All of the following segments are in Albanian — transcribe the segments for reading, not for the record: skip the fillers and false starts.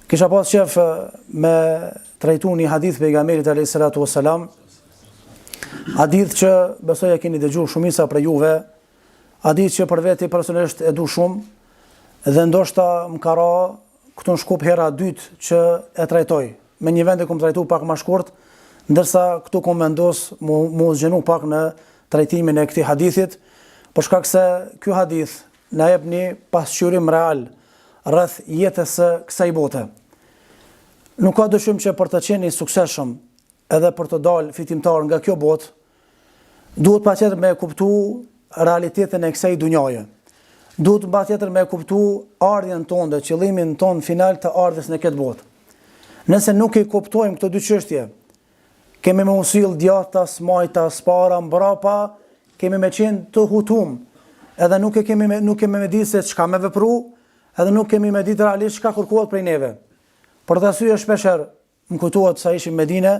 Kisha pas qef me trajtu një hadith pejgamberit alayhis salatu wassalam, hadith që besoj e keni dëgjuar shumica për juve, hadith që për veti personalisht e du shumë dhe ndoshta më ka ra këtu në Shkup hera dytë që e trajtoj. Me një vend e kom trajtu pak më shkurt, ndërsa këtu kom vendos mu zgjenu pak në trajtimin e këtij hadithit, për shkak se ky hadith na jep një pasqyrim real rreth jetës së kësaj bote. Nuk ka dyshim që për të qenë i suksesshëm edhe për të dalë fitimtar nga kjo botë, duhet patjetër me kuptu realitetin e kësaj dunjaje. Duhet patjetër me kuptu ardhjen tonë dhe qëllimin tonë final të ardhes në këtë botë. Nëse nuk i kuptojmë këto dy çështje, kemi me usill djathtas, majtas, para, mbrapa, kemi me qenë të hutum, edhe nuk kemi me ditë se çka me vepru, edhe nuk kemi me ditë realisht çka kërkohet prej neve. Për të arsye shpeshherë më kujtohet sa ishim në Medinë,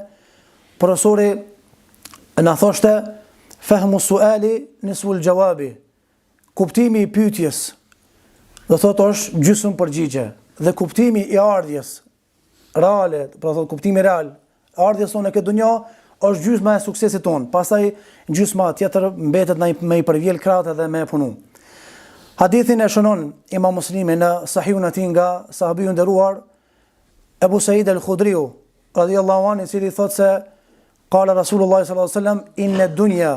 profesori na thoshte fahmu suali nisful jawabi. Kuptimi i pyetjes, do thotë është gjysmë përgjigje, dhe kuptimi i ardhjes reale, pra thotë kuptimi real, ardhjes tonë në këtë dunjë është gjysma e suksesit tonë. Pastaj gjysma tjetër mbetet me i përvjell krahët edhe me punu. Hadithin e shënon Imam Muslimi në Sahihun e tij nga sahabiu nderuar Ebu Said al-Khudriu radhiyallahu anhu, i cili thotë se qala Rasulullah sallallahu alaihi wasallam inna ad-dunya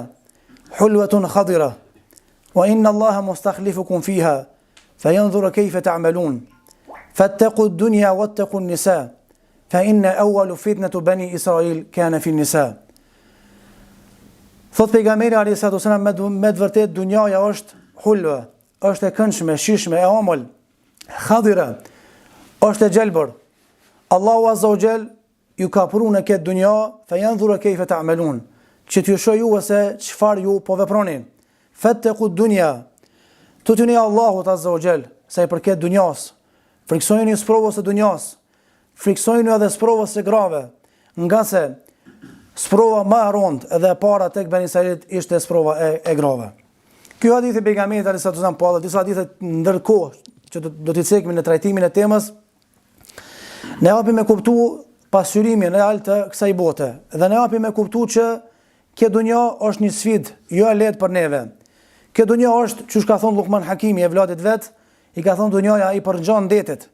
hulwatun khadira wa inna Allaha mustakhlifukum fiha fayanzuru kayfa ta'malun fattaqu ad-dunya wattaqu an-nisa fa inna awwalu fitnatu bani Israil kana fi an-nisa. Thot pejgamberi alayhi salatu wasallam me të vërtet dunjaja është hulwa, është e këndshme, shishme, e omël, khadira, është e gjelbër. Allahu Azza wa Jall ju ka pru në këtë dunja, fa yanzuru kayfa ta'malun, që t'ju shoh ju se çfarë ju po veproni. Fattaqu ad-dunya, tutuni Allahut Azza wa Jall, sa i përket dunjas. Friksojeni sprovës së dunjas, friksojeni edhe sprovës së grave, nga se sprova më e rëndë edhe e para tek Bani Israilit ishte sprova e grave. Ky hadith i pejgamberit alayhis salatu wasallam, po edhe disa hadithe ndërkohë që do t'i cekmi në trajtimin e temës, ne hapi me kuptu pasqyrimin real të kësaj bote, dhe ne hapi me kuptu që kjo dunja është një sfidë jo e lehtë për neve. Kjo dunja është, çush ka thonë Luqman Hakimi e vladit vet, i ka thonë dunjaja i përngjan ndetit,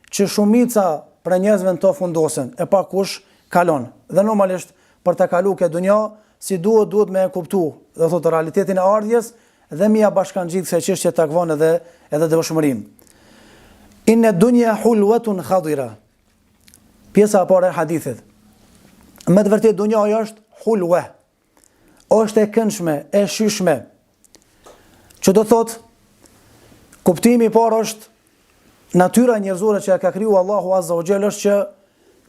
që shumica për njerëzve të fundosen, e pa kush kalon. Dhe normalisht për të kalu kjo dunja, si duhet me kuptu, dhe thotë realitetin e ardhjes, dhe mi ja bashkangjit kësaj çështje takvon edhe devotshmërinë. Inna dunya hulwatun khadira. Pjesa e parë e hadithit. Me të vërtetë dunjaja është hulwa, është e këndshme, e shishme. Që do thot, kuptimi i parë është natyra njerëzore që ka kriju Allahu Azza wa Jall është që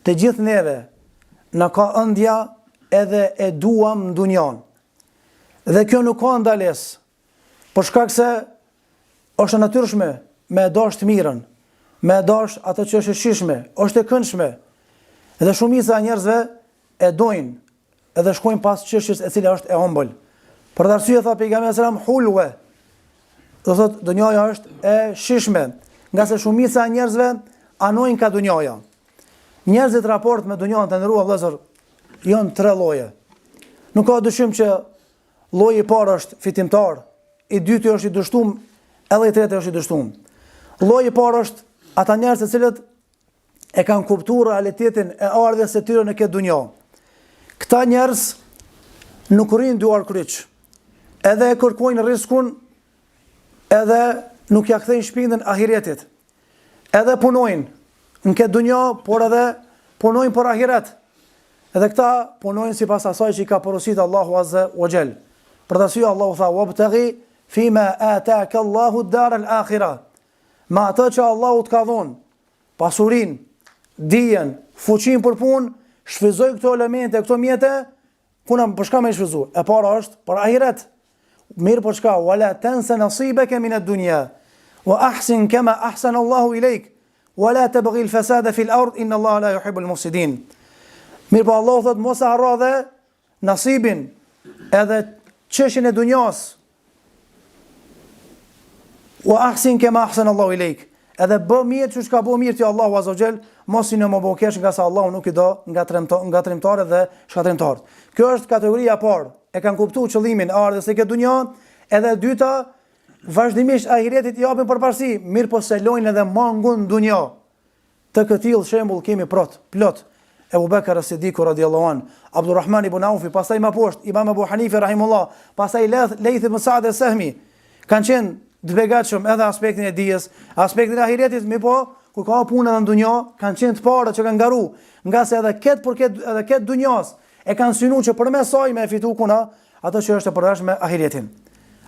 të gjithë neve na ka ëndja edhe e duam në dunjan. Dhe kjo nuk ka ndalesë, për shkak se është e natyrshme me dash të mirën, me dash atë që është e shishme, është e këndshme. Edhe shumica e njerëzve e dojnë, edhe shkojnë pas çështjes e cila është e ëmbël. Për arsye tha pejgamberi sallallahu alajhi wasallam hulwa. Do thotë dunjaja është e shishme, nga se shumica e njerëzve anojnë ka dunjaja. Njerëzit raport me dunjan të ndërua vëllezër janë tre lloje. Nuk ka dyshim që lloji i parë është fitimtar, i dyti është i dështuar, edhe i tretë është i dështuar. Lloji i parë është ata njerëz të cilët e kanë kuptuar realitetin e ardhjes së tyre në këtë dunjë. Këta njerëz nuk rrinë duar kryq, edhe e kërkojnë riskun, edhe nuk ja kthejnë shpinën ahiretit. Edhe punojnë në këtë dunjë, por edhe punojnë për ahiret. Edhe këta punojnë sipas asaj që i ka porositur Allahu Azza wa Jall. Për të arsye Allahu tha: "Wabtaghi fima ataka Allahu ad-dar al-akhirah." Ma atë që Allahu të ka dhënë, pasurinë, dijen, fuqinë për punë, shfryzoj këto elemente, këto mjete, puna për çka më shfryzoj? E para është për ahiret. Mirë për çka? Wala tansa nasibaka min ad-dunya wa ahsin kama ahsana Allahu ilayk wala tabghi al-fasada fi al-ard inna Allaha la yuhibbu al-mufsidin. Mirë po Allahu thot mos e harro dhe nasibin, edhe çështjen e dunjas. Wa ahsin kama ahsana Allahu ilayk. edhe bë mirë që ka bë mirë ti Allahu Azza wa Jall, mos i në më bëu keq nga sa Allahu nuk i do ngatrimtarët dhe shkatrimtarët. Kjo është kategoria e parë. E kanë kuptuar qëllimin e ardhes së këtë dunjë, edhe e dyta, vazhdimisht ahiretit i japin përparësi, mirë po se lojnë edhe mangun dunjë. Të këtill shembull kemi plot. Ebu Bekr as-Siddiku radiallahu an, Abdurrahman ibn Aufi, pastaj më poshtë Imam Abu Hanife rahimullah, pastaj Layth ibn Sa'd as-Sahmi, kanë qenë të begatshëm edhe aspektin e dijes, aspektin e ahiretit, mi po, kur ka punë edhe në dunjë, kanë qenë të parë që kanë garu, nga se edhe këtë dunjas e kanë synuar që përmes saj me fitu kuna ato që është e përshtatshme me ahiretin.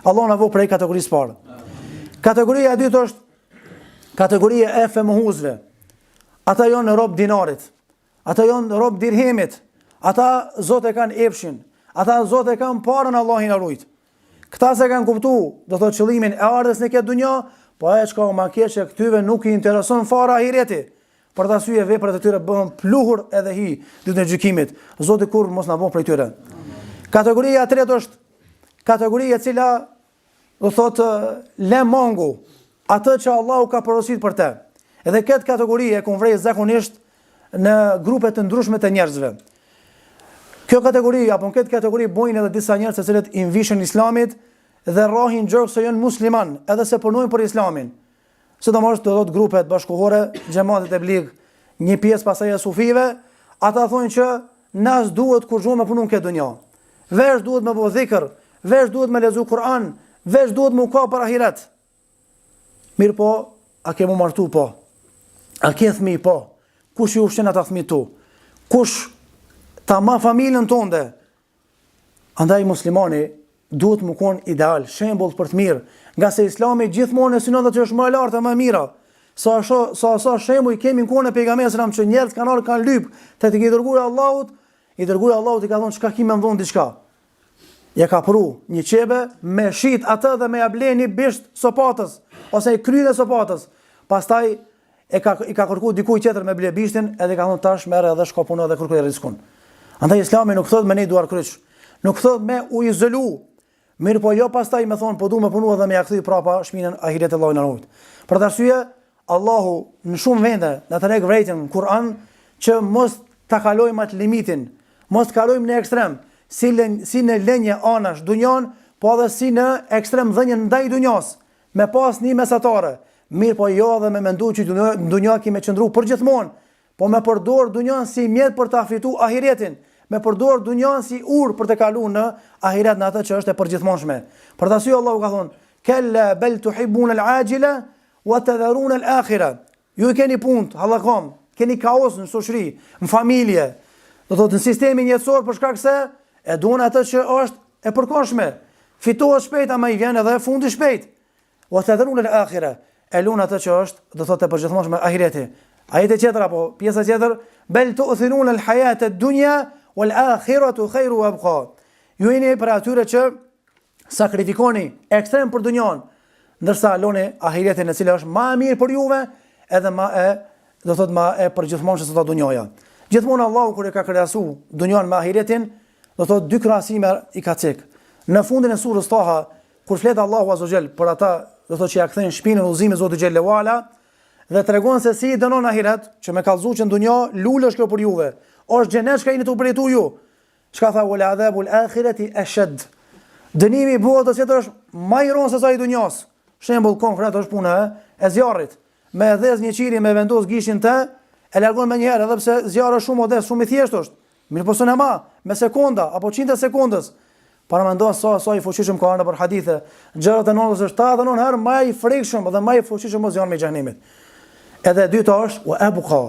Allah na vë prej kategorisë parë. Kategoria e dytë është kategoria e femohuzve. Ata janë rob dinarit. Ata janë rob dirhemit, ata zotë e kanë epshin, ata zotë e kanë parën, Allahin e rujt. Këta se kanë kuptu, do thotë qëllimin e ardhes në këtë dunjë, po ajo çka më keq që këtyve nuk i intereson fare ahireti. Për ta syje veprat e tyre bëhen pluhur edhe hi ditën e gjykimit. Zoti kur mos na bëj prej tyre. Kategoria e tretë është kategoria e cila do thotë le mangu atë që Allahu ka porositur për të. Edhe këtë kategori e konvrej zakonisht në grupe të ndryshme të njerëzve. Kjo kategori apo këtë kategori bojnë edhe disa njerëz të cilët i vishën Islamit dhe rrohin gjërë se janë musliman, edhe se punojnë për Islamin. Sidomos do thotë grupet bashkëkohore, xhamatet e blig, një pjesë pasaj e sufive, ata thonë që nas duhet kur me punu në këtë dunjë. Veç duhet me bëu dhikr, veç duhet me lexu Kur'an, veç duhet me u ka për ahiret. Mirë po, a ke mu martu po? A ke fëmijë po? Kush i ushqen ata fëmijë tu? Kush ta ma familjen tënde? Andaj muslimani duhet më konë ideal, shembull për të mirë, nga se Islami gjithmonë e synon që është më e lartë e më e mira. Sa shembull kemi në kohën e pejgamberit që njerëz kanë lyp te i dërguari Allahut, i dërguari Allahut i ka thonë çka kimë ndon diçka. Ja ka pru një qebe me shit atë dhe me ja bleni bisht sopatës ose kryet e sopatës. Pastaj i ka kërkuar dikujt tjetër me ble bishtin, edhe ka thonë tash merr edhe shko puno dhe kërkoj rrezikun. Andaj Islami nuk thot me ne duar kryq, nuk thot me u izolu. Mirë po jo pastaj me thonë po du me punu dhe me ja kthy prapa shpinën ahiret e Allahut na rujt. Për të arsye Allahu në shumë vende na treg vërejtën në Kur'an që mos ta kalojmë atë limitin, mos kalojmë në ekstrem, si në lënje anash dunjon, po edhe si në ekstrem dhënje ndaj dunjos, me pas një mesatare. Mirë po jo dhe me mendu që dunja ki me qëndru për gjithmonë, po me përdor dunjan si mjet për të fitu ahiretin, me përdor dunjan si ur për të kalu në ahiret në atë që është e përgjithmonshme. Për të arsye Allahu ka thonë, kella bel tuhibbun al-ajila wa tadharun al-akhira. Ju keni punë, hallakam, keni kaos në shoqëri, në familje, do thotë në sistemin jetësor për shkak se e duan atë që është e përkohshme. Fitohet shpejt ama i vjen edhe fundi shpejt. Wa tadharun al-akhira. E lun atë që është, do thotë e përgjithmonshme ahireti. Ajete tjetër apo pjesa tjetër, bel tu'thirun al-hayata ad-dunya wal-akhiratu khairu wa abqa. Ju jeni për atyre që sakrifikoni ekstrem për dunjon, ndërsa loni ahiretin e cila është më e mirë për juve, edhe më e, do thotë më e përgjithmonshme se ta dunjoja. Gjithmonë Allahu kur e ka krahasuar dunjon me ahiretin, do thotë dy krahasime i ka cek. Në fundin e surës Taha, kur flet Allahu Azza wa Jall për ata, do thotë që ja kthejnë shpinën udhëzimit Zotit xhelalu ala, dhe tregon se si i dënon ahiret, që me kallëzu që në dunjë lulësh kjo për juve. Është xhenet çka jeni të përjetu ju. Çka tha wal adhabul akhirati ashad. Dënimi i botës tjetër është më i rëndë se sa i dunjos. Shembull konkret është puna e zjarrit. Me dhez një qiri me vendos gishin të, e largon më një herë, edhe pse zjarri është shumë modest, shumë i thjeshtë është. Mirë po s'e ma, me sekonda apo 100 sekondës. Para mendon sa i fuqishëm ka ardhur për hadithe. Gjërat e notës është 79 herë më i frikshëm dhe më i fuqishëm mos janë me xhenemit. Edhe dyta është wa abqa.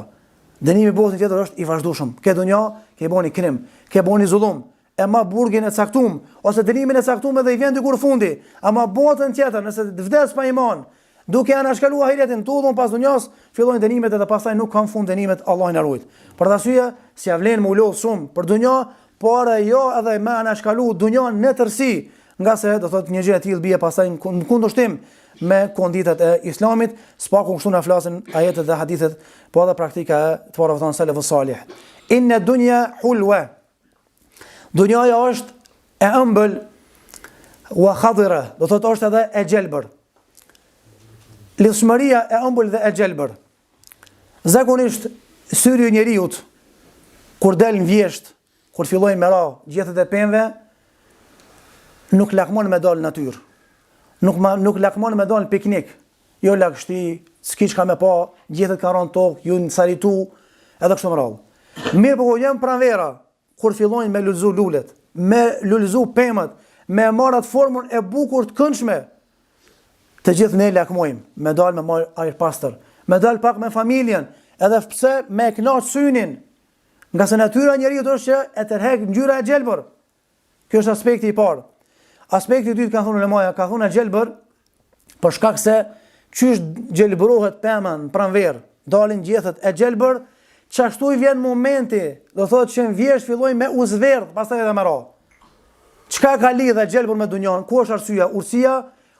Dënimi i botës tjetër është i vazhdueshëm. Ke dunjë, ke boni krim, ke boni zullum, e ma burgin e caktum, ose dënimin e caktum edhe i vjen dikur fundi, ama botën tjetër, nëse vdes pa iman, duke anashkalu ahiretin, tudhun pas dunjos, fillojnë dënimet edhe pastaj nuk kanë fund dënimet, Allahi na ruaj. Për arsye, si ja vlen më ulodh shumë për dunjë, por jo edhe me anashkalu dunjon në tërësi, nga se do thotë një gjë e tillë bie pastaj në kundërshtim me konditat e Islamit, s'paku kështu na flasin ajetet dhe hadithet, po edhe praktika e të parëve tonë selefus salih. Inna dunya hulwa. Dunjaja është e ëmbël wa khadira, do thotë është edhe e gjelbër. lidhshmëria e ëmbël dhe e gjelbër. Zakonisht syri i njeriut kur del në vjesht, kur fillojnë me ra gjethet e pemëve, nuk lakmon me dal në natyrë. Nuk lakmon me dal në piknik. Jo lagështi, s'ki çka me pa, gjethet ka rënë tokë, ju në saritu, edhe kështu me radhë. Mirë po jam pranvera, kur fillojnë me lulëzu lulet, me lulëzu pemët, me marrë atë formën e bukur të këndshme, të gjithë ne lakmojmë, me dalë me marrë ajër pastër, me dalë pak me familjen, edhe pse me kënaqë synin, nga se natyra e njeriut është që e tërhek ngjyra e gjelbër. Kjo është aspekti i parë. Aspekti i dytë ka thonë ulemaja, ka thonë e gjelbër, për shkak se qysh gjelbërohet pema në pranverë, dalin gjethet e gjelbër, çashtu i vjen momenti, do thotë që në vjesht filloj me uzverdh, pastaj edhe me ra. Çka ka lidhë gjelbër me dunjan? Ku është arsyeja?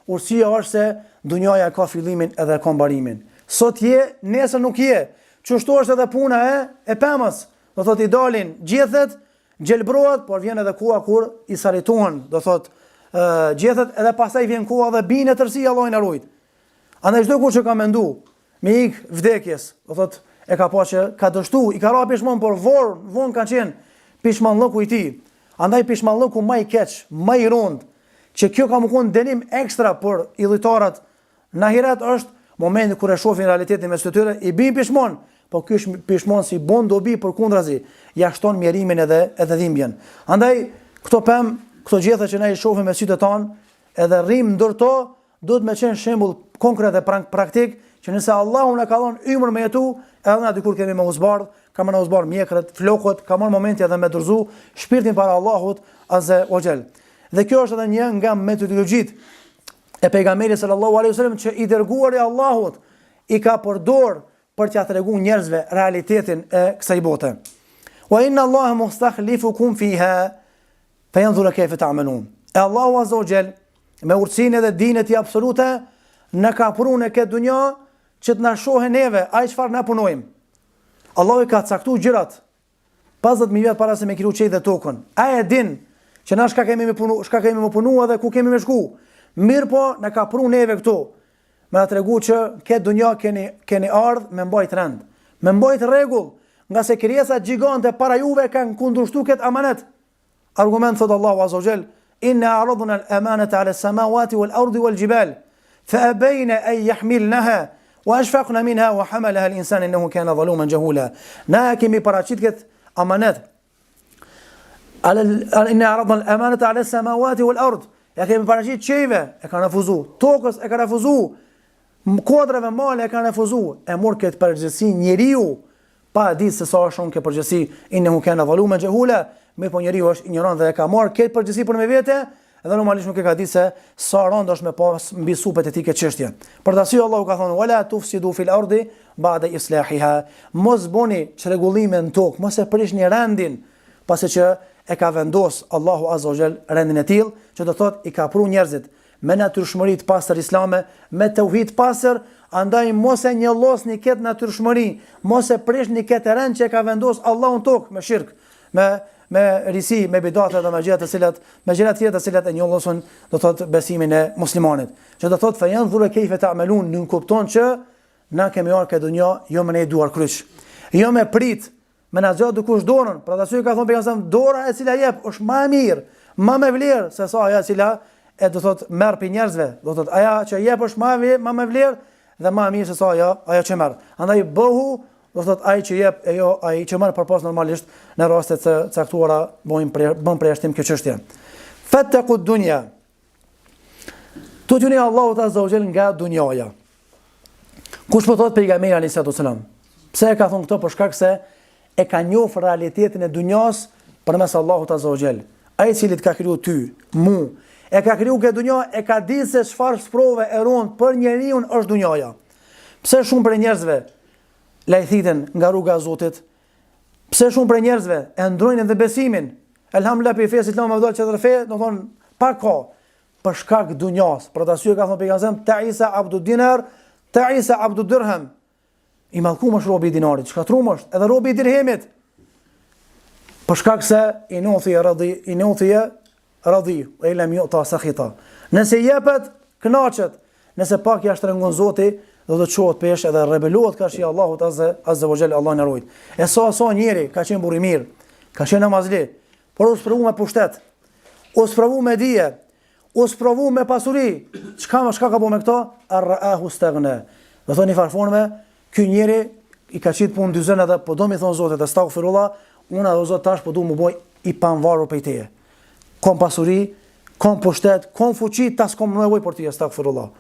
Urësia është se dunjaja ka fillimin edhe ka mbarimin. Sot je, nesër nuk je. Çështu është edhe puna e pemës. Do thotë i dalin gjethet, gjelbërohet, por vjen edhe koha kur i saritohen, do thotë gjethet, edhe pastaj vjen koha dhe bine tërësia, Allahu na ruaj. Andaj çdo kush që ka mendu me ik vdekjes, do thotë e ka pa që ka dështu, i ka ra pishmon, por vonë ka qenë pishmanllëku i tij. Andaj pishmanllëku më i keq, më i rond, që kjo ka më konë dënim ekstra për idhujtarët në ahiret, është momenti kur e shohin realitetin mes tyre, i bin pishmon, po ky pishmon si bon dobi përkundrazi, ja shton mjerimin edhe dhimbjen. Andaj këto gjëra që ne i shohim me sytë tan, edhe rrim ndërto, duhet me qenë shembull konkret dhe praktik, që nëse Allahu na ka dhënë ymër me jetu, edhe na dikur kemi me uzbardh, ka më na uzbardh mjekrët, flokët, ka marrë momenti edhe me dorëzu shpirtin para Allahut azza wa jall. Dhe kjo është edhe një nga metodologjitë e pejgamberit sallallahu alaihi wasallam që i dërguari i Allahut i ka përdor për t'ia treguar njerëzve realitetin e kësaj bote. Wa inna Allaha mustakhlifukum fiha fayanzur kayfa ta'malun. Allahu azza wa jall me urtësinë dhe dinën e tij absolute na ka prunë këtë dunjë që të na shohë neve ai çfarë na punojmë. Allahu i ka caktuar gjërat 50.000 vjet para se me krijuar qiellin dhe tokën. Ai e din që na shka kemi me punu edhe ku kemi me shku. Mirë po, na ka pru neve këtu, me na tregu që këtë dunja keni ardhë me mbajt rend, me mbajt regull, nga se krijesat gjigante para juve kanë kundërshtu këtë amanet. Argument thot Allahu azza wa jall, inna aradna al-amanata ala as-samawati wal-ardi wal-jibal, fa abayna an yahmilnaha wa ashfaqna minha wa hamalaha al-insan innahu kana zaluman jahula. Na kemi paraqit këtë amanet. Inna aradna al-amanata ala as-samawati wal-ard. Ja kemi paraqit qejve, e kanë refuzu, tokës e kanë refuzu, kodrave male e kanë refuzu, e mor këtë përgjegjësi njeriu, pa ditë se sa është këtë përgjegjësi, innehu kana zaluman jahula, mirë po njeriu është ignorant dhe e ka marrë këtë përgjegjësi për me vete, edhe normalisht nuk e ka ditë se sa rënd është me pas mbi supet e tij këtë çështje. Për të arsye Allahu ka thënë wala tufsidu fil ardi ba'da islahiha. Mos bëni çrregullime në tokë, mos e prishni rendin, pasi që e ka vendos Allahu azza wa jall rendin e tillë, që do thotë i ka pru njerëzit me natyrshmëri të pastër islame, me tauhid pastër, andaj mos e njëllosni këtë natyrshmëri, mos e prishni këtë rend që e ka vendos Allahu në tokë me shirk, me risi, me bidate dhe me gjëra të cilat e njollosin do thotë besimin e muslimanit. Që do thotë fayanzur kayfa ta'malun, nuk kupton që na kemi ardhur këtë dunjë jo me ne duar kryq, jo me prit me na zgjat dikush dorën, për atë ka thonë pejgamberi, dora e cila jep është më e mirë, më me vlerë se sa ajo e cila e do thotë merr pi njerëzve, do thotë ajo që jep është më me vlerë dhe më e mirë se sa ajo që merr. Andaj bëhu, do thotë ai që jep e jo ai që merr përpas normalisht në raste të caktuara bën përjashtim kjo çështje. Fattaqu dunya. Tutuni Allahu azza wa jall nga dunjaja. Kush po thotë pejgamberi alayhis salam? Pse e ka thonë këto? Për shkak se e ka njohur realitetin e dunjas përmes Allahut azza wa jall. Ai i cili ka krijuar ty, mu, e ka krijuar këtë dunjë, e ka ditë se çfarë sprove e rond për njeriu është dunjaja. Pse shumë për njerëzve lajthiten nga rruga e Zotit? Pse shumë për njerëzve e ndrojnë edhe besimin? Elhamdullah pe fesë Islam Abdul çadër fe, do thon pa kohë për shkak të dunjas. Për ta syë ka thënë pejgamberi Ta'isa abdu dinar, Ta'isa abdu dirham. I mallkum është robi i dinarit, shkatrum është, edhe robi i dirhemit. Për shkak se i nuthia radhi, e lam yu'ta sakhita. Nëse jepet, kënaqet. nëse pak ja shtrëngon Zoti, do të çohet pesh edhe rebelohet ka shi Allahut azza wa jalla, Allah na ruaj. E sa njeri ka qenë burr i mirë, ka qenë namazli, por u sprovu me pushtet, u sprovu me dije, u sprovu me pasuri. Çka ka bëu me këto? Arraahu staghna. Do thoni farfonme, ky njeri i ka qit punë dyzën edhe po do mi thon Zotit astaghfirullah, unë do Zot tash po du më boj i panvarur prej teje. Kom pasuri, kom pushtet, kom fuqi, tas kom nevojë për ty astaghfirullah.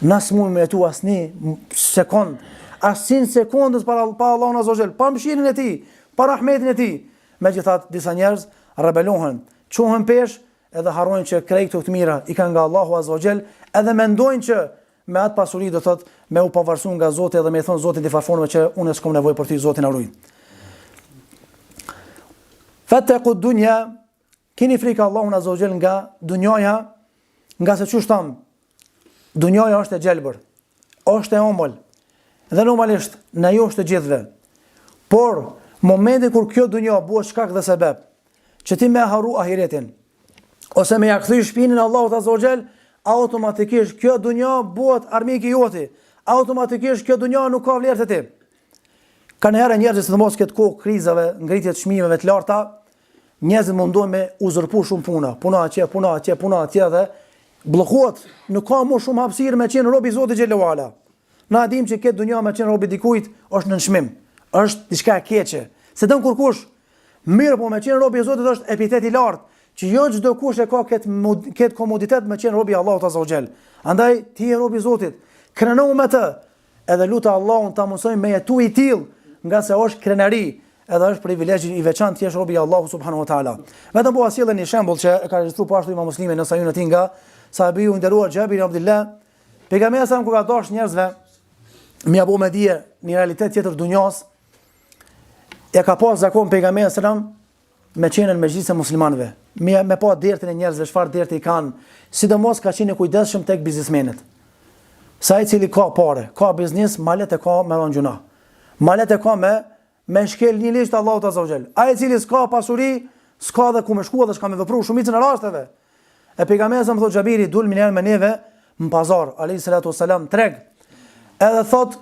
Nas mund me jetu asni sekond, asin sekondës pa Allahun azza wa jall, pa mëshirën e tij, pa rahmetin e tij. Megjithatë disa njerëz rebelohen, çohen pesh edhe harrojnë që krejt këto të mira i kanë nga Allahu azza wa jall, edhe mendojnë që me atë pasuri do thot me u pavarësuar nga Zoti edhe me thon Zotit i farfonëve që unë s'kam nevojë për ty, Zoti na ruaj. Fattaqu dunya, keni frikë Allahun azza wa jall nga dunjaja, nga se çu shtam dunjaja është e gjelbër, është e ombël, dhe normalisht në jo është të gjithve. Por, momenti kur kjo dunja bëhet shkak dhe sebeb, që ti me haru ahiretin, ose me ja kthy shpinën Allahut azza wa jall, automatikisht kjo dunja bëhet armiki joti, automatikisht kjo dunja nuk ka vlerë te ti. Kanë herë njerëzit sidomos këtë kohë krizave, ngritje të çmimeve të larta, njerëzit mundohen me uzurpu shumë puna atje dhe bllokohet, nuk ka më shumë hapësirë me qenë rob i Zotit xhelalu ala. Na dim që këtë dunja me qenë rob i dikujt është në çmim, është diçka e keqe. Se don kurkush, mirë po me qenë rob i Zotit është epitet i lartë, që jo çdo kush e ka këtë komoditet me qenë rob i Allahut azza wa jall. Andaj ti je rob i Zotit, kreno me të, edhe lutë Allahun ta mësojmë me jetu i tillë, nga se është krenari, edhe është privilegj i veçantë ti je rob i Allahut subhanahu wa taala. Vetëm po sjellën një shembull që e ka regjistruar pashtu Imam Muslimi në Sahihun e tij nga sahabiu i nderuar Jabir ibn Abdullah, pejgamberi sa kur ka dash njerëzve më apo me dije në realitet tjetër dunjas, e ka pas zakon pejgamberi sallam me qenën me gjithë muslimanëve, me pa dertin e njerëzve, çfarë derti i kanë, sidomos ka qenë kujdesshëm tek biznesmenët. Sa i cili ka parë, ka biznes, malet e ka me rangjuna. Malet e ka me shkel një listë Allahut azza wa jall. Ai i cili s'ka pasuri, s'ka dhe ku me shkuar dhe s'ka me vepru shumicën e rasteve. E pejgamberi sa më thot Xhabiri, dul më me neve në pazar, alayhi salatu wassalam, treg. Edhe thot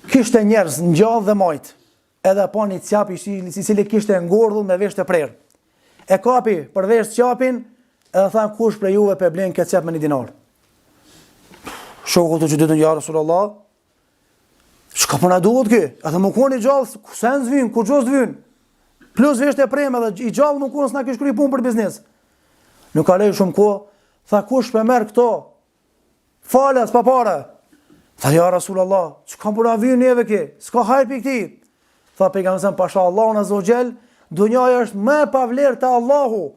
kishte njerëz ngjall dhe majt. Edhe pa një cjap i cili kishte ngordhull me vesh të prerë. E kapi për vesh qapin, edhe tha kush prej juve pe blen këtë cjap me 1 dinar. Shoku të çdo ja Rasulullah. Çka po na duhet kë? Edhe më koni gjallë, sen zvyn, kur gjos zvyn. Plus vesh të prerë edhe i gjallë më kon s'na kish kry punë për biznes. Nuk ka lejë shumë kohë, tha kush për merë këto, falas pa pare. Tha ja Rasulullah, që kam përna vynë neve ki, s'ka hajrë për këti. Tha pejgamberi pasha Allahun azza wa jall, dunjaja është më pa vlerë te Allahu,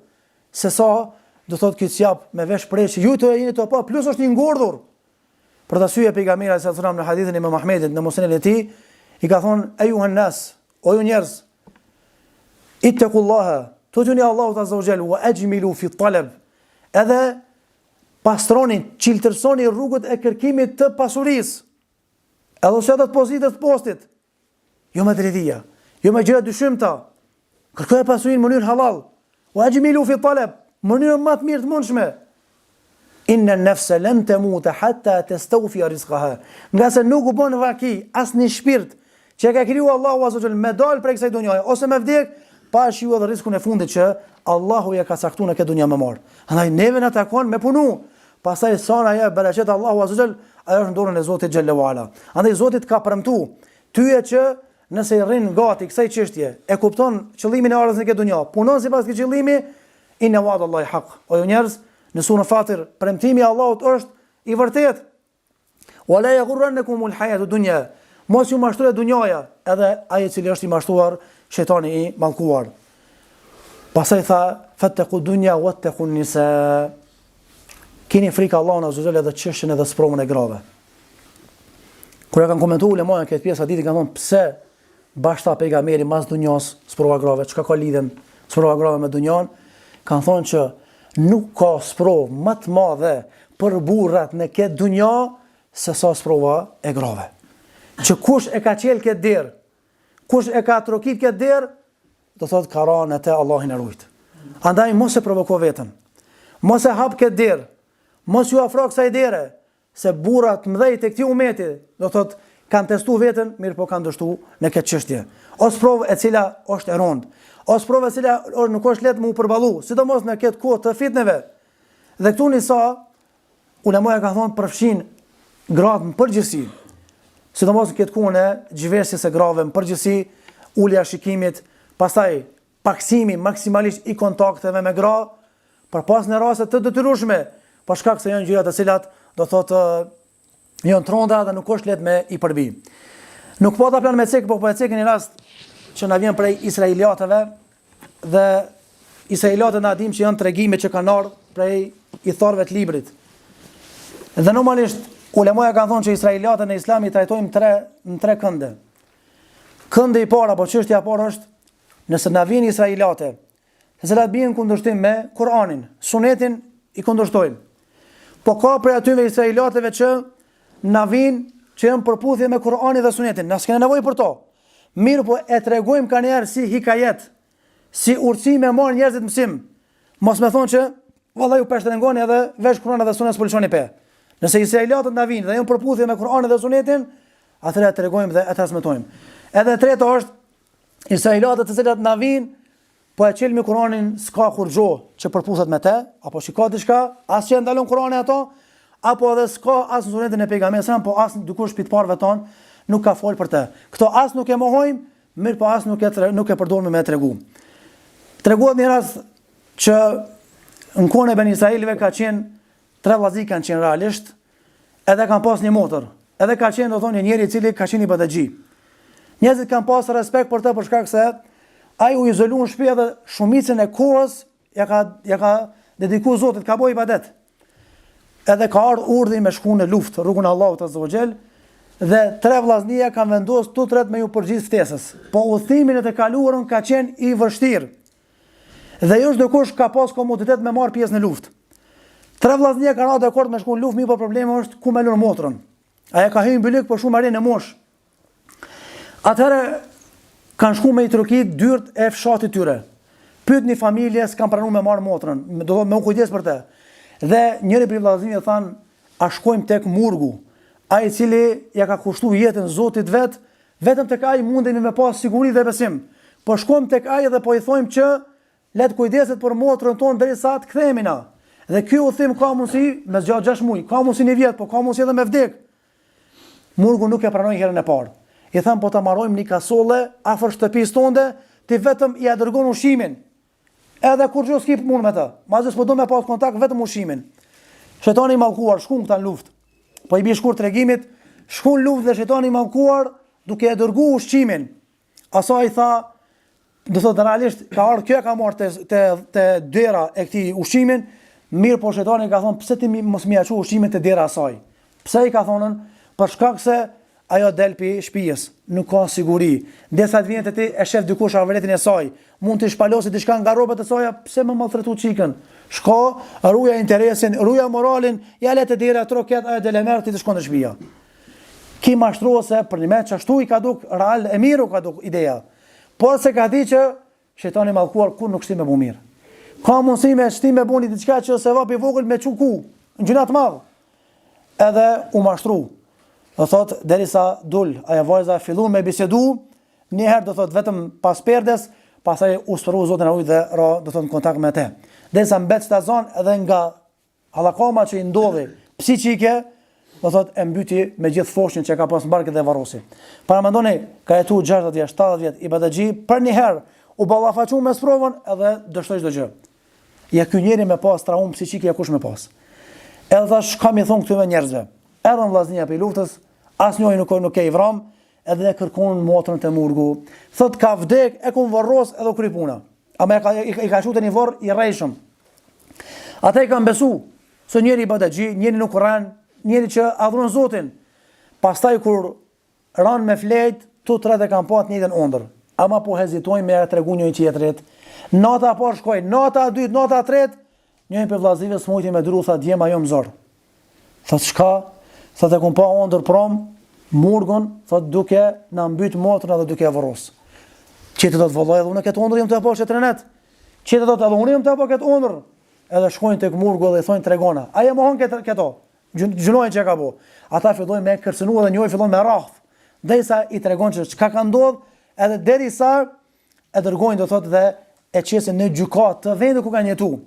se sa do thot këtë jap me vesh prej që ju të jeni të pa, plus është një ngordhur. Për të arsye pejgamberi sallallahu alajhi wasallam në hadithin e Imam Ahmedit në musnedin e tij, i ka thonë ayuhan nas, o ju njerëz, ittaqullaha, tutuni Allahut azza wa jall wa ajmilu fi talab. Edhe pastroni, çiltërsoni rrugët e kërkimit të pasurisë. Edhe ose ato pozitës të postit. Jo me dredhia, jo me gjëra dyshimta. Kërkoj pasurinë në mënyrë halal. Wa ajmilu fi talab, mënyrë më të mirë të mundshme. Inna an-nafsa lan tamuta hatta tastawfi rizqaha. Nga se nuk u bën vaki asnjë shpirt që e ka krijuar Allahu azza wa jall me dal prej kësaj dunjaje ose me vdek pa shijuar dhe rrezikun e fundit që Allahu ja ka caktuar në këtë dunjë më marr. Andaj neve na takon me punu. Pastaj sa na jep bereqet Allahu azza wa jall, ajo është në dorën e Zotit xhallahu ala. Andaj Zoti ka premtuar tyje që nëse i rrin gati kësaj çështje, e kupton qëllimin e ardhës në këtë dunjë, punon sipas këtij qëllimi, inna wa'dallahi haq. O ju njerëz, në surën Fatir, premtimi i Allahut është i vërtetë. Wala yaghurrannakum al-hayatu dunya. Mos ju mashtrojë dunjaja, edhe ai i cili është i mashtruar, shejtani i mallkuar. Pastaj tha, fattaqu dunya wattaqu nisa. Keni frikë Allahun azza wa jalla edhe çështën edhe sprovën e grave. Kur e kanë komentuar ulemat këtë pjesë ditë kanë thonë pse bashta pejgamberi mas dunjas sprova grave, çka ka lidhen sprova grave me dunjan? Kanë thonë që nuk ka sprovë më të madhe për burrat në këtë dunja se sa sprova e grave. Që kush e ka qel këtë derë, kush e ka trokit këtë derë, do thotë ka rënë te Allahin e rujt. Andaj mos e provoko veten. Mos e hap këtë derë. Mos ju afro kësaj dere. se burrat mëdhej tek këtij umeti, do thotë kanë testuar veten, mirë po kanë dështuar në këtë çështje. Ose provë e cila është e rëndë, ose provë e cila nuk është lehtë mu përballu, sidomos në këtë kohë të fitneve. Dhe këtu nisa ulemaja ka thonë përfshin gratë në përgjithësi, sidomos në këtë kohë në zhveshjes së grave në përgjithësi, ulja shikimit, pastaj paksimi maksimalisht i kontakteve me gra, përpas në raste të detyrueshme, për shkak se janë gjëra të cilat do thotë janë tronda dhe nuk është lehtë me i përbi. Nuk po ta plan me cek, po e cekin një rast që na vjen prej israeliatëve dhe israeliatët na dim që janë tregime që kanë ardhur prej i thorëve të librit. Dhe normalisht ulemaja kanë thonë që israeliatët në Islam i trajtojmë në tre kënde. Këndi i parë apo çështja e parë është nëse na vjen israeliate, të cilat bien kundërshtim me Kur'anin, Sunetin i kundërshtojmë. Po ka prej atyve israeliatëve që na vijnë që janë përputhje me Kur'anin dhe Sunetin, na s'kena nevojë për to. Mirë po e tregojmë kanjëherë si hikajet, si urtësi me marr njerëzit mësim. Mos më thonë që vallai ju peshtengoni edhe vesh Kur'anin dhe Sunetin s'po lëshoni pe. Nëse israeliatët na vijnë dhe janë përputhje me Kur'anin dhe Sunetin, atëherë e tregojmë dhe e transmetojmë. Edhe e treta është israeliatët të cilat na vijnë po e çelmi Kur'anin s'ka kur gjo që përputhet me te, apo shiko diçka, as që ndalon Kur'ani ato, apo edhe s'ka as në Sunetin e pejgamberit, po as dikush pitparëve ton nuk ka fol për te. Këto as nuk e mohojmë, mirë po as nuk e përdorim me tregu. Treguohet një rast që në kohën e Ben Israilëve ka qenë 3 vllazë kanë qenë realisht, edhe kanë pas një motor, edhe ka qenë do thonë njëri i cili ka qenë i badagji. Njerëzit kanë pas respekt për të për shkak se ai u izolu në shtëpi dhe shumicën e kohës ja ka dedikuar Zotit, ka bëj ibadet. Edhe ka ardhur urdhri me shku në luftë rrugën e Allahut azza wa xal dhe 3 vllaznia kanë vendosur tutret me ju përgjigj ftesës. Po udhimin e të kaluarën ka qenë i vështirë. Dhe jo çdo kush ka pas komoditet me marr pjesë në luftë. 3 vllaznia kanë ardhur dakord me shku në luftë, mirë po problemi është ku me lënë motrën. Aja ka hyrë mbyllëk po shumë arrin në mosh. Atëherë kanë shku me i trokit dyrt e fshatit tyre. Pyet një familje s'kan pranuar me marr motrën, do me u kujdes për të. Dhe njëri prej vllazëve than, a shkojmë tek Murgu, ai i cili ja ka kushtuar jetën Zotit vet, vetëm tek ai mundemi me pas siguri dhe besim. Po shkojmë tek ai dhe po i thojmë që le të kujdeset për motrën tonë derisa të kthehemi na. Dhe ky udhim ka mundësi me zgjat 6 muaj, ka mundësi 1 vjet, po ka mundësi edhe me vdek. Murgu nuk e pranoi herën e parë. I tham po ta marrojmë një kasolle afër shtëpisë tonde, ti vetëm i dërgon ushimin. Edhe kur gjë s'ki punë me të. Mazë s'po do me pas kontakt vetëm ushimin. Shetani i mallkuar shkon këta në luftë. Po i bie shkurt tregimit, shkon në luftë dhe shetani i mallkuar duke e dërguar ushqimin. Asaj tha, do thotë realisht ka ardhur kjo ka marrë te dera e këtij ushimin, mirë po shetani ka thonë pse ti mos më ia çu ushimin te dera asaj. Pse i ka thonën? Për shkak se ajo del pi shtëpis, nuk ka siguri. Ndërsa të vjen te ti e shef dikush avretin e saj, mund të shpalosi diçka nga rrobat e saj, pse më malltretu çikën? Shko, ruja interesin, ruja moralin, ja le të dera troket ajo del e merr ti të shkon në shtëpia. Ki mashtruese për një me çashtu i ka duk real e miru ka duk ideja. Por se ka di që shetani mallkuar kur nuk shtim me bu mirë. Ka mundësi me shtim me buni diçka që se vapi vogël me çuku, në gjuna të madh. Edhe u mashtru. Do thot derisa dul, ajo vajza fillon me bisedu, një herë do thot vetëm pas perdes, pastaj u sfru Zotin e ujit dhe ra do thot në kontakt me atë. Derisa mbet stazon edhe nga hallakoma që i ndodhi psiqike, do thot e mbyti me gjithë foshin që ka pas mbarkë dhe varrosi. Para mendoni, ka jetu 60 vjet, 70 vjet i badagji, për një herë u ballafaqu me sprovën edhe dështoi çdo gjë. Ja ky njeri me pas traum psiqike ja kush me pas. Edhe thash kam i thon këtyve njerëzve. Erdhën vllaznia për luftës, asnjëri nuk e i vram, edhe e kërkon motrën te Murgu. Thot ka vdek, e kon varros edhe kry puna. Ama i ka shute një varr i rrejshëm. Ata i kanë besu, se njëri i badagji, njëri nuk ran, njëri që adhuron Zotin. Pastaj kur ran me flet, tu tre dhe kanë pat njëjtën ëndër. Ama po hezitojnë me tregu njëri tjetrit. Nata parë shkoi, nata e dytë, nata e tretë, njëri për vllazëve smujti me dru tha djem ajo më zor. Thot çka? Thot e kom pa ëndër prom, Murgun, thot duke na mbyt motrën edhe duke e varros. Qëtë do të vallaj edhe unë këtë ëndër jam të apo shetrenet. Qëtë do të edhe unë jam të apo këtë ëndër. Edhe shkojnë tek Murgu dhe i thonë tregona. A e mohon këto? gjunojnë që ka bo. Ata fillojnë me kërcënu dhe njëri fillon me rrahth. Derisa i tregon që çka ka ndodhur, edhe derisa e dërgojnë do thotë dhe e qesin në gjykatë të vendit ku kanë jetuar.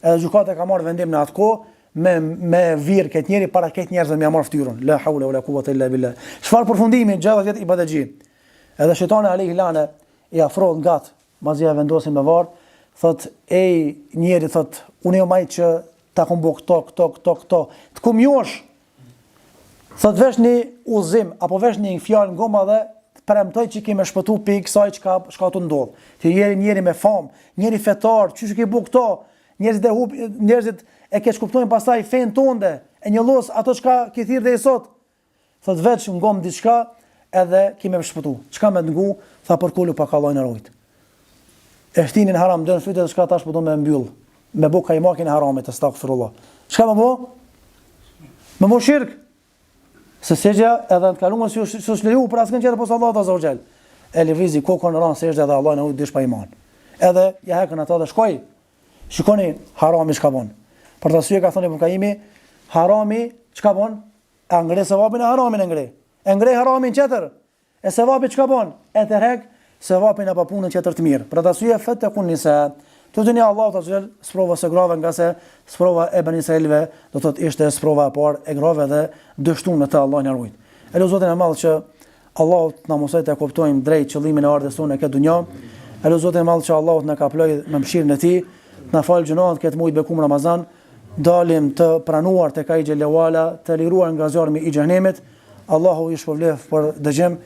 Edhe gjykata ka marrë vendim në atë kohë me virë këtë njeri para këtë njerëzve me marrë ftyrën. La haula wala quwwata illa billah. Çfarë përfundimi gjallë vjet ibadetxhi. Edhe shejtani alayhi lane i afrohet gat, mbasi ja vendosin me varr, thot ej njeri thot unë jam ai që ta kom bë këto. Të kumjosh. Thot vesh një uzim apo vesh një fjalë ngoma dhe të premtoj që kemë shpëtu pikë kësaj çka të ndodh. Ti je njeri me famë, njeri fetar, çu ke bë këto? Njerëzit e keq kuptojnë pastaj fen tonde, e njollos ato çka ke thirrë dhe sot. Thot veç ngom diçka edhe kemë shpëtu. Çka më ngu, tha për kulu pa kallojnë e rojt. E shtinin haram dën fytyrë çka tash po do me mbyll. Me bu kajmakin e haramit, astaghfirullah. Çka më bë? Më bë shirk. Se sejdja edhe të kaluar si është leju për asnjë tjetër posa Allahu azza wa xal. E lëvizi kokën ran sejdja dhe Allah na u dish pa iman. Edhe ja hekën ata dhe shkoi. Shikoni harami çka bën. Për të arsye ka thënë Ibn Kaimi, harami çka bën? E ngre sevapin e haramin e ngre. E ngre haramin tjetër. E sevapi çka bën? E tërheq sevapin e papunën tjetër të mirë. Për të arsye fatakun nisa. Të dunia Allahu azza wa xal sprova së grave nga se sprova e Bani Israilve do thotë ishte sprova e parë e grave dhe dështuar me të Allah na ruaj. Elo Zotin e madh që Allahu na mësoj të kuptojmë drejt qëllimin e ardhes tonë këtë dunjë. Elo Zotin e madh që Allahu na ka ploj me mëshirën e tij, na fal gjunohat këtë muaj bekum Ramazan, dalim të pranuar tek ai xhelewala, të liruar nga zjarmi i xhenemit. Allahu ju shpëlbef për dëgjem.